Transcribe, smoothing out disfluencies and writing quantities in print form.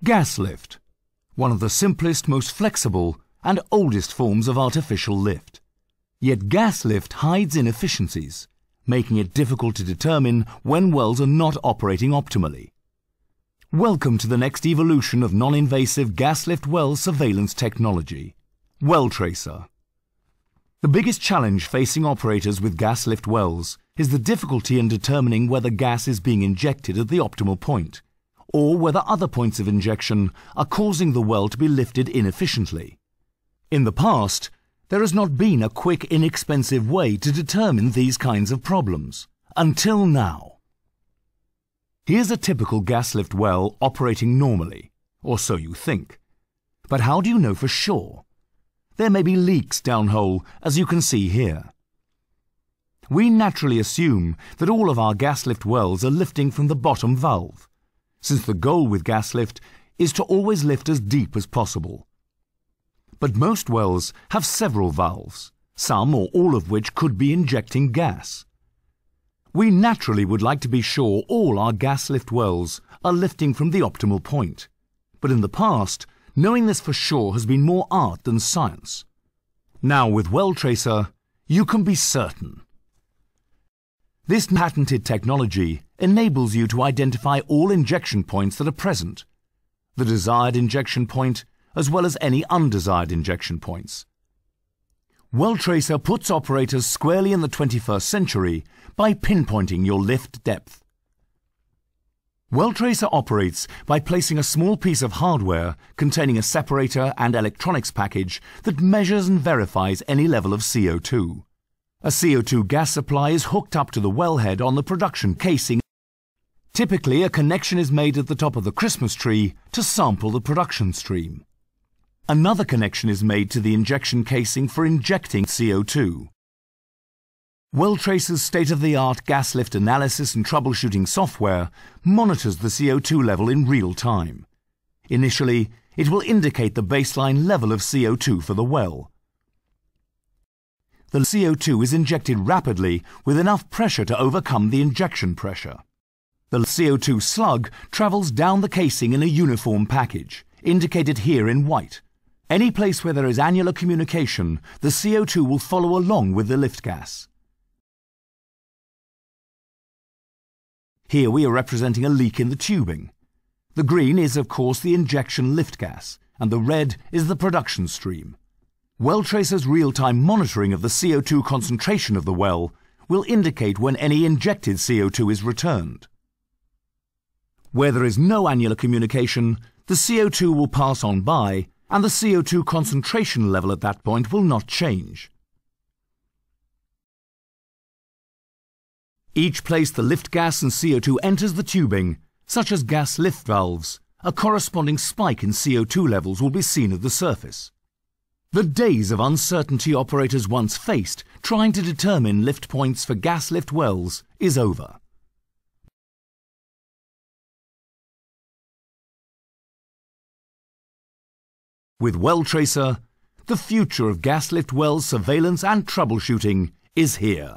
Gas lift, one of the simplest, most flexible and oldest forms of artificial lift. Yet gas lift hides inefficiencies, making it difficult to determine when wells are not operating optimally. Welcome to the next evolution of non-invasive gas lift well surveillance technology, WellTracer. The biggest challenge facing operators with gas lift wells is the difficulty in determining whether gas is being injected at the optimal point, or whether other points of injection are causing the well to be lifted inefficiently. In the past, there has not been a quick, inexpensive way to determine these kinds of problems, until now. Here's a typical gas lift well operating normally, or so you think. But how do you know for sure? There may be leaks downhole, as you can see here. We naturally assume that all of our gas lift wells are lifting from the bottom valve, since the goal with gas lift is to always lift as deep as possible. But most wells have several valves, some or all of which could be injecting gas. We naturally would like to be sure all our gas lift wells are lifting from the optimal point, but in the past, knowing this for sure has been more art than science. Now with WellTracer, you can be certain. This patented technology enables you to identify all injection points that are present, the desired injection point as well as any undesired injection points. WellTracer puts operators squarely in the 21st century by pinpointing your lift depth. WellTracer operates by placing a small piece of hardware containing a separator and electronics package that measures and verifies any level of CO2. A CO2 gas supply is hooked up to the wellhead on the production casing. Typically, a connection is made at the top of the Christmas tree to sample the production stream. Another connection is made to the injection casing for injecting CO2. WellTracer's state-of-the-art gas lift analysis and troubleshooting software monitors the CO2 level in real time. Initially, it will indicate the baseline level of CO2 for the well. The CO2 is injected rapidly with enough pressure to overcome the injection pressure. The CO2 slug travels down the casing in a uniform package, indicated here in white. Any place where there is annular communication, the CO2 will follow along with the lift gas. Here we are representing a leak in the tubing. The green is, of course, the injection lift gas, and the red is the production stream. WellTracer's real-time monitoring of the CO2 concentration of the well will indicate when any injected CO2 is returned. Where there is no annular communication, the CO2 will pass on by, and the CO2 concentration level at that point will not change. Each place the lift gas and CO2 enters the tubing, such as gas lift valves, a corresponding spike in CO2 levels will be seen at the surface. The days of uncertainty operators once faced trying to determine lift points for gas lift wells is over. With WellTracer, the future of gas lift well surveillance and troubleshooting is here.